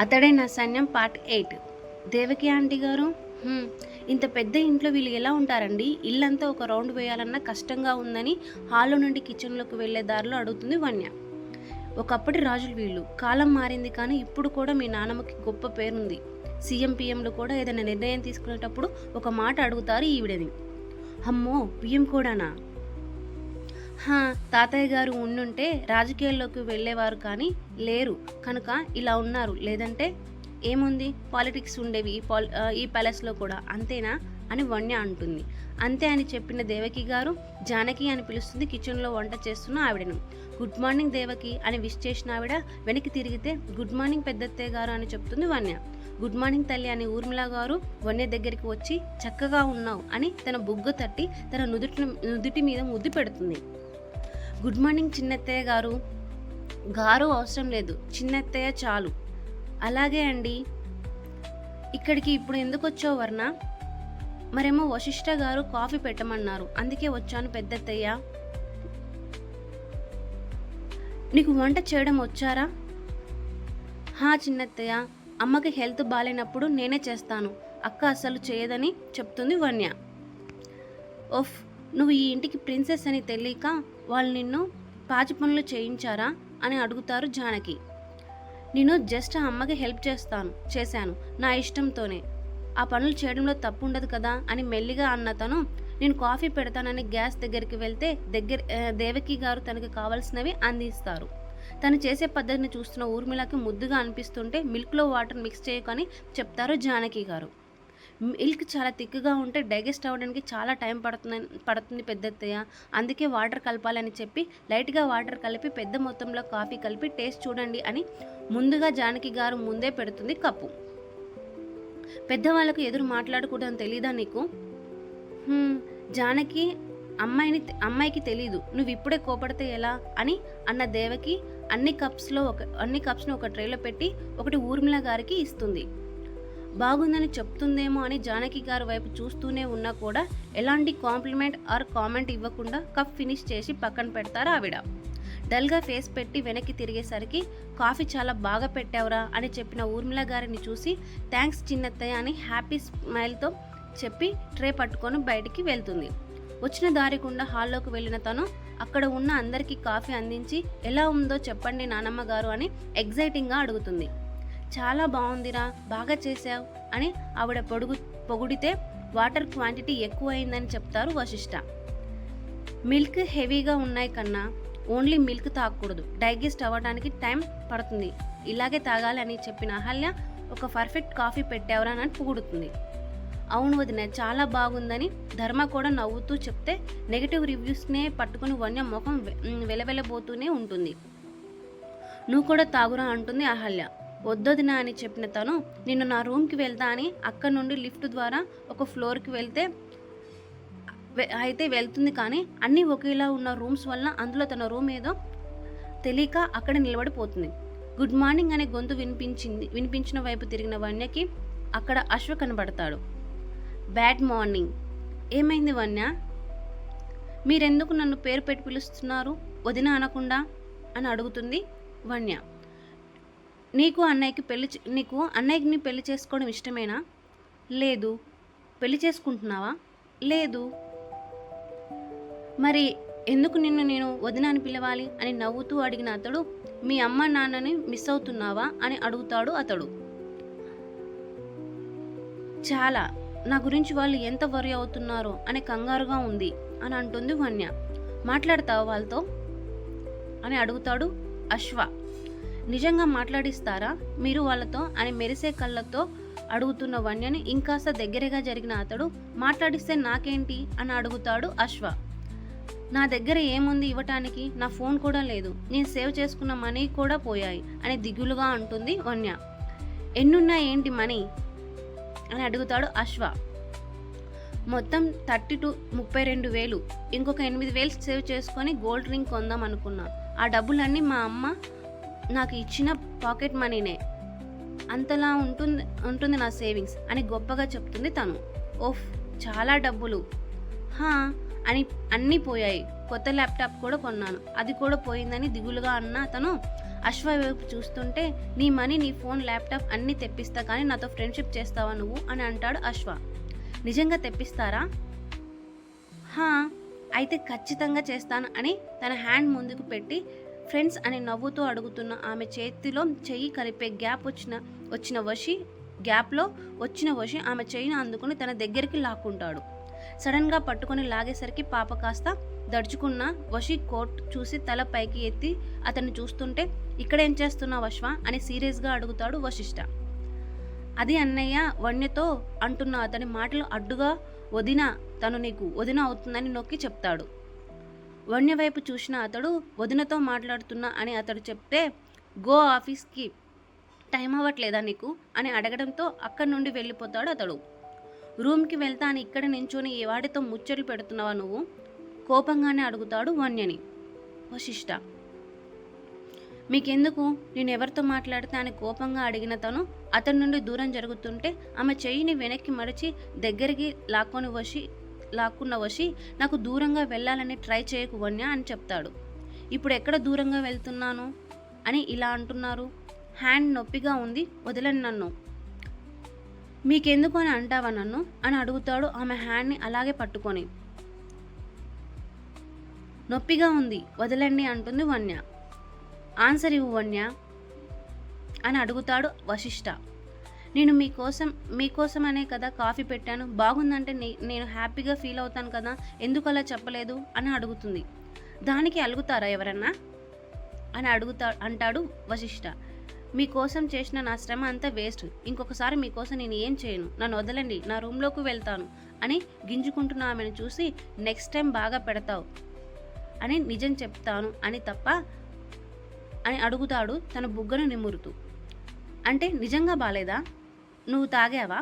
అతడే నా సైన్యం పార్ట్ 8. దేవకి ఆంటీ గారు, ఇంత పెద్ద ఇంట్లో వీళ్ళు ఎలా ఉంటారండి? ఇల్లంతా ఒక రౌండ్ వేయాలన్నా కష్టంగా ఉందని హాల్లో నుండి కిచెన్లోకి వెళ్లే దారిలో అడుగుతుంది వన్య. ఒకప్పటి రాజులు వీళ్ళు. కాలం మారింది కానీ ఇప్పుడు కూడా మీ నాన్నమ్మకి గొప్ప పేరుంది. సీఎం పిఎంలు కూడా ఏదైనా నిర్ణయం తీసుకునేటప్పుడు ఒక మాట అడుగుతారు ఈవిడని. అమ్మో, పిఎం కూడానా? తాతయ్య గారు ఉండుంటే రాజకీయాల్లోకి వెళ్ళేవారు కానీ లేరు కనుక ఇలా ఉన్నారు. లేదంటే ఏముంది, పాలిటిక్స్ ఉండేవి ఈ ప్యాలెస్లో కూడా, అంతేనా అని వన్య అంటుంది. అంతే అని చెప్పిన దేవకి గారు జానకి అని పిలుస్తుంది కిచెన్లో వంట చేస్తున్న ఆవిడను. గుడ్ మార్నింగ్ దేవకి అని విష్ చేసిన ఆవిడ వెనక్కి తిరిగితే గుడ్ మార్నింగ్ పెద్దత్తయ్య గారు అని చెప్తుంది వన్య. గుడ్ మార్నింగ్ తల్లి అని ఊర్మిళ గారు వన్య దగ్గరికి వచ్చి చక్కగా ఉన్నావు అని తన బుగ్గ తట్టి తన నుదుటి మీద ముద్దు పెడుతుంది. గుడ్ మార్నింగ్ చిన్నత్తయ్య గారు. గారు అవసరం లేదు, చిన్నత్తయ్య చాలు. అలాగే అండి. ఇక్కడికి ఇప్పుడు ఎందుకు వచ్చావు వర్ణ? మరేమో వశిష్ఠ గారు కాఫీ పెట్టమన్నారు, అందుకే వచ్చాను పెద్దత్తయ్య. నీకు వంట చేయడం వచ్చారా? చిన్నత్తయ్య, అమ్మకి హెల్త్ బాగాలేనప్పుడు నేనే చేస్తాను, అక్క అసలు చేయదని చెప్తుంది వన్య. ఓఫ్, నువ్వు ఈ ఇంటికి ప్రిన్సెస్ అని తెలియక వాళ్ళు నిన్ను పాచి పనులు చేయించారా అని అడుగుతారు జానకి. నేను జస్ట్ అమ్మకి హెల్ప్ చేశాను నా ఇష్టంతోనే, ఆ పనులు చేయడంలో తప్పు ఉండదు కదా అని మెల్లిగా అన్న తను, నేను కాఫీ పెడతానని గ్యాస్ దగ్గరికి వెళ్తే దేవకి గారు తనకు కావాల్సినవి అందిస్తారు. తను చేసే పద్ధతిని చూస్తున్న ఊర్మిళకి ముద్దుగా అనిపిస్తుంటే మిల్క్లో వాటర్ మిక్స్ చేయకని చెప్తారు జానకి గారు. మిల్క్ చాలా థిక్గా ఉంటే డైజెస్ట్ అవ్వడానికి చాలా టైం పడుతుంది పెద్దత్తయ్య, అందుకే వాటర్ కలపాలని చెప్పి లైట్గా వాటర్ కలిపి పెద్ద మొత్తంలో కాఫీ కలిపి టేస్ట్ చూడండి అని ముందుగా జానకి గారు ముందే పెడుతుంది కప్పు. పెద్దవాళ్ళకు ఎదురు మాట్లాడకూడదని తెలీదా నీకు? జానకి అమ్మాయికి తెలీదు, నువ్వు ఇప్పుడే కోపడితే ఎలా అని అన్న దేవకి అన్ని కప్స్ను ఒక ట్రేలో పెట్టి ఒకటి ఊర్మిళ గారికి ఇస్తుంది. బాగుందని చెప్తుందేమో అని జానకి గారి వైపు చూస్తూనే ఉన్నా కూడా ఎలాంటి కాంప్లిమెంట్ ఆర్ కామెంట్ ఇవ్వకుండా కప్ ఫినిష్ చేసి పక్కన పెడతారు ఆవిడ. డల్గా ఫేస్ పెట్టి వెనక్కి తిరిగేసరికి కాఫీ చాలా బాగా పెట్టావురా అని చెప్పిన ఊర్మిళ గారిని చూసి థ్యాంక్స్ చిన్నత్తయ్య అని హ్యాపీ స్మైల్తో చెప్పి ట్రే పట్టుకొని బయటికి వెళ్తుంది. వచ్చిన దారి గుండా హాల్లోకి వెళ్ళిన తను అక్కడ ఉన్న అందరికీ కాఫీ అందించి ఎలా ఉందో చెప్పండి నానమ్మ గారు అని ఎగ్జైటింగ్గా అడుగుతుంది. చాలా బాగుందిరా, బాగా చేసావు అని ఆవిడ పొగిడితే వాటర్ క్వాంటిటీ ఎక్కువ అయిందని చెప్తారు వశిష్ఠ. మిల్క్ హెవీగా ఉన్నాయి కన్నా ఓన్లీ మిల్క్ తాగకూడదు, డైజెస్ట్ అవ్వడానికి టైం పడుతుంది, ఇలాగే తాగాలి అని చెప్పిన అహల్య ఒక పర్ఫెక్ట్ కాఫీ పెట్టావురా అని పొగుడుతుంది. అవును వదిన, చాలా బాగుందని ధర్మ కూడా నవ్వుతూ చెప్తే నెగిటివ్ రివ్యూస్నే పట్టుకుని వన్య ముఖం వెలవెలబోతూనే ఉంటుంది. నువ్వు కూడా తాగురా అంటుంది అహల్య. వద్దొదినా అని చెప్పిన తను నిన్ను నా రూమ్కి వెళ్తా అని అక్కడ నుండి లిఫ్ట్ ద్వారా ఒక ఫ్లోర్కి అయితే వెళ్తుంది. కానీ అన్నీ ఒకేలా ఉన్న రూమ్స్ వల్ల అందులో తన రూమ్ ఏదో తెలియక అక్కడ నిలబడిపోతుంది. గుడ్ మార్నింగ్ అనే గొంతు వినిపించిన వైపు తిరిగిన వన్యకి అక్కడ అశ్వ కనబడతాడు. Bad morning. ఏమైంది వన్య? మీరెందుకు నన్ను పేరు పెట్టి పిలుస్తున్నారు వదిన అనకుండా అని అడుగుతుంది వన్య. నీకు అన్నయ్యకి పెళ్లి చేసుకోవడం ఇష్టమేనా? లేదు. పెళ్లి చేసుకుంటున్నావా? లేదు. మరి ఎందుకు నిన్ను నేను వదిన అని పిలవాలి అని నవ్వుతూ అడిగిన అతడు, మీ అమ్మ నాన్నని మిస్ అవుతున్నావా అని అడుగుతాడు అతడు. చాలా. నా గురించి వాళ్ళు ఎంత వరి అవుతున్నారో అని కంగారుగా ఉంది అని అంటుంది వన్య. మాట్లాడతావా వాళ్ళతో అని అడుగుతాడు అశ్వ. నిజంగా మాట్లాడిస్తారా మీరు వాళ్ళతో అని మెరిసే కళ్ళతో అడుగుతున్న వన్యని ఇంకాస్త దగ్గరగా జరిగిన అతడు, మాట్లాడిస్తే నాకేంటి అని అడుగుతాడు అశ్వ. నా దగ్గర ఏముంది ఇవ్వటానికి, నా ఫోన్ కూడా లేదు, నేను సేవ్ చేసుకున్న మనీ కూడా పోయాయి అని దిగులుగా అంటుంది వన్య. ఎన్నున్నా ఏంటి మనీ అని అడుగుతాడు అశ్వ. మొత్తం 32,000 ఇంకొక 8,000 సేవ్ చేసుకొని గోల్డ్ రింగ్ కొందాం అనుకున్నా. ఆ డబ్బులన్నీ మా అమ్మ నాకు ఇచ్చిన పాకెట్ మనీనే, అంతలా ఉంటుంది నా సేవింగ్స్ అని గొప్పగా చెప్తుంది తను. ఓఫ్, చాలా డబ్బులు. అన్నీ పోయాయి, కొత్త ల్యాప్టాప్ కూడా కొన్నాను, అది కూడా పోయిందని దిగులుగా అన్న తను అశ్వ వైపు చూస్తుంటే నీ మనీ, నీ ఫోన్, ల్యాప్టాప్ అన్నీ తెప్పిస్తా, కానీ నాతో ఫ్రెండ్షిప్ చేస్తావా నువ్వు అని అంటాడు అశ్వ. నిజంగా తెప్పిస్తారా? హా, అయితే ఖచ్చితంగా చేస్తాను అని తన హ్యాండ్ ముందుకు పెట్టి ఫ్రెండ్స్ అని నవ్వుతూ అడుగుతున్న ఆమె చేతిలో చెయ్యి కలిపే గ్యాప్లో వచ్చిన వషి ఆమె చెయ్యిని అందుకుని తన దగ్గరికి లాక్కుంటాడు. సడన్గా పట్టుకొని లాగేసరికి పాప కాస్త దడుచుకున్న వషి కోట్ చూసి తల పైకి ఎత్తి అతన్ని చూస్తుంటే, ఇక్కడేం చేస్తున్నావు అశ్వ అని సీరియస్గా అడుగుతాడు వశిష్ఠ. అది అన్నయ్య వన్యతో అంటున్న అతని మాటలు అడ్డుగా వదిన, తను నీకు వదిన అవుతుందని నొక్కి చెప్తాడు. వన్య వైపు చూసిన అతడు వదినతో మాట్లాడుతున్నా అని అతడు చెప్తే, గో ఆఫీస్కి, టైం అవ్వట్లేదా నీకు అని అడగడంతో అక్కడి నుండి వెళ్ళిపోతాడు అతడు. రూమ్కి వెళ్తా అని ఇక్కడ నించొని ఏ వాడితో ముచ్చట్లు పెడుతున్నావా నువ్వు? కోపంగానే అడుగుతాడు వన్యని వశిష్ఠ. మీకెందుకు, నేను ఎవరితో మాట్లాడితే అని కోపంగా అడిగిన తను అతని నుండి దూరం జరుగుతుంటే ఆమె చెయ్యిని వెనక్కి మడిచి దగ్గరికి లాక్కున్న వశి, నాకు దూరంగా వెళ్ళాలని ట్రై చేయకు వన్య అని చెప్తాడు. ఇప్పుడు ఎక్కడ దూరంగా వెళ్తున్నాను అని ఇలా అంటున్నారు? హ్యాండ్ నొప్పిగా ఉంది, వదలని నన్ను. మీకెందుకు అని అంటావా నన్ను అని అడుగుతాడు ఆమె హ్యాండ్ని అలాగే పట్టుకొని. నొప్పిగా ఉంది, వదలండి అంటుంది వన్య. ఆన్సర్ ఇవ్వు వన్య అని అడుగుతాడు వశిష్ఠ. నేను మీకోసమనే కదా కాఫీ పెట్టాను, బాగుందంటే నేను హ్యాపీగా ఫీల్ అవుతాను కదా, ఎందుకు అలా చెప్పలేదు అని అడుగుతుంది. దానికి అలుగుతారా ఎవరన్నా అని అంటాడు వశిష్ఠ. మీకోసం చేసిన నా శ్రమ అంతా వేస్ట్, ఇంకొకసారి మీకోసం నేను ఏం చేయను, నన్ను వదలండి, నా రూమ్లోకి వెళ్తాను అని గింజుకుంటున్న ఆమెను చూసి, నెక్స్ట్ టైం బాగా పెడతావు అని నిజం చెప్తాను అని తప్ప అని అడుగుతాడు తన బుగ్గను నిమురుతూ. అంటే నిజంగా బాలేదా? నువ్వు తాగావా?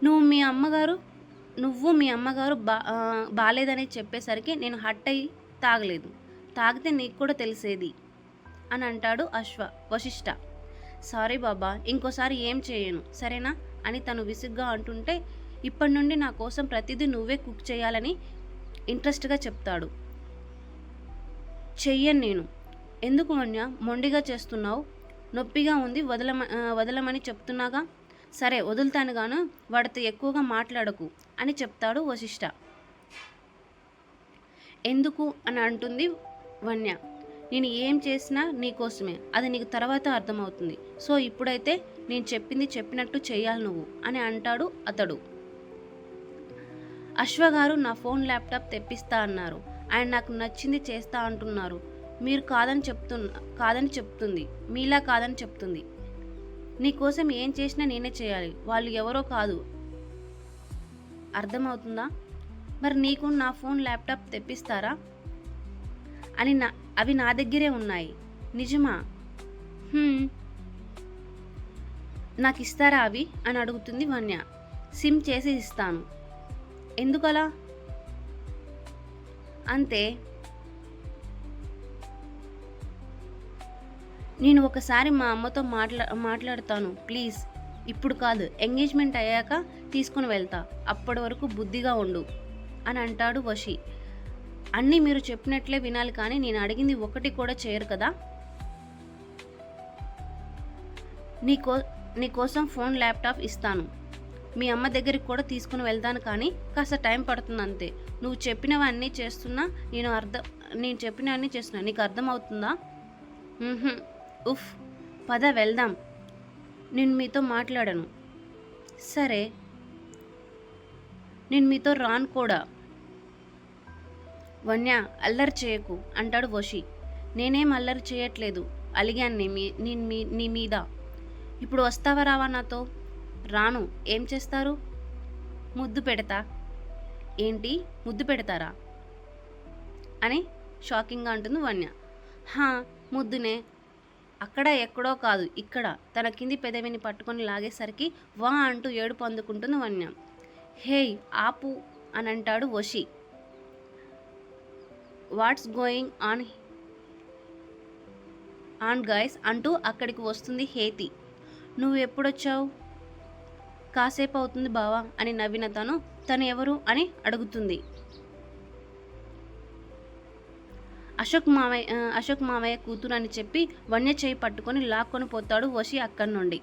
నువ్వు మీ అమ్మగారు బాలేదని చెప్పేసరికి నేను హట్ అయ్యి తాగలేదు, తాగితే నీకు కూడా తెలిసేది అని అంటాడు వశిష్ఠ. సారీ బాబా, ఇంకోసారి ఏం చేయను సరేనా అని తను విసుగ్గా అంటుంటే, ఇప్పటి నుండి నా కోసం ప్రతిదీ నువ్వే కుక్ చేయాలని ఇంట్రెస్ట్గా చెప్తాడు. చెయ్యను నేను. ఎందుకు వన్య మొండిగా చేస్తున్నావు? నొప్పిగా ఉంది, వదలమని చెప్తున్నాగా. సరే వదులుతాను గాను, వాడితో ఎక్కువగా మాట్లాడకు అని చెప్తాడు వశిష్ఠ. ఎందుకు అని అంటుంది వన్య. నేను ఏం చేసినా నీకోసమే, అది నీకు తర్వాత అర్థమవుతుంది. సో ఇప్పుడైతే నేను చెప్పినట్టు చెయ్యాలి నువ్వు అని అంటాడు అతడు. అశ్వగారు నా ఫోన్, ల్యాప్టాప్ తెప్పిస్తా అన్నారు. ఆయన నాకు నచ్చింది చేస్తా అంటున్నారు. మీరు కాదని చెప్తుంది, మీలా కాదని చెప్తుంది. నీకోసం ఏం చేసినా నేనే చేయాలి, వాళ్ళు ఎవరో కాదు, అర్థమవుతుందా? మరి నీకు నా ఫోన్, ల్యాప్టాప్ తెప్పిస్తారా అని అవి నా దగ్గరే ఉన్నాయి. నిజమా? నాకు ఇస్తారా అవి అని అడుగుతుంది వన్య. సిమ్ చేసి ఇస్తాను. ఎందుకలా? అంతే. నేను ఒకసారి మా అమ్మతో మాట్లాడతాను ప్లీజ్, ఇప్పుడు కాదు, ఎంగేజ్మెంట్ అయ్యాక తీసుకుని వెళ్తా, అప్పటి వరకు బుద్ధిగా ఉండు అని అంటాడు వశి. అన్నీ మీరు చెప్పినట్లే వినాలి, కానీ నేను అడిగింది ఒకటి కూడా చేయరు కదా. నీకోసం ఫోన్, ల్యాప్టాప్ ఇస్తాను, మీ అమ్మ దగ్గరికి కూడా తీసుకుని వెళ్తాను, కానీ కాస్త టైం పడుతుంది అంతే. నువ్వు చెప్పినవన్నీ చేస్తున్నా, నేను చెప్పినవన్నీ చేస్తున్నా, నీకు అర్థమవుతుందా? ఉఫ్, పద వెళ్దాం, నేను మీతో మాట్లాడను. సరే, నేను మీతో రాను కూడా. వన్య అల్లరి చేయకు అంటాడు వశి. నేనేం అల్లరి చేయట్లేదు, అలిగాను నీ మీద. ఇప్పుడు వస్తావా రావా నాతో? రాను. ఏం చేస్తారు? ముద్దు పెడతా. ఏంటి ముద్దు పెడతారా అని షాకింగ్గా అంటుంది వన్య. ముద్దునే, అక్కడ ఎక్కడో కాదు ఇక్కడ. తన కింది పెదవిని పట్టుకొని లాగేసరికి వా అంటూ ఏడుపు అందుకుంటుంది వన్య. హేయ్ ఆపు అని అంటాడు వశి. వాట్స్ గోయింగ్ ఆన్ గైస్ అంటూ అక్కడికి వస్తుంది హేతి. నువ్వు ఎప్పుడొచ్చావు? కాసేపు అవుతుంది బావా అని నవ్విన తను ఎవరు అని అడుగుతుంది. అశోక్ మావయ్య కూతురు అని చెప్పి వన్య చేయి పట్టుకొని లాక్కొని పోతాడు వశి అక్కడి నుండి.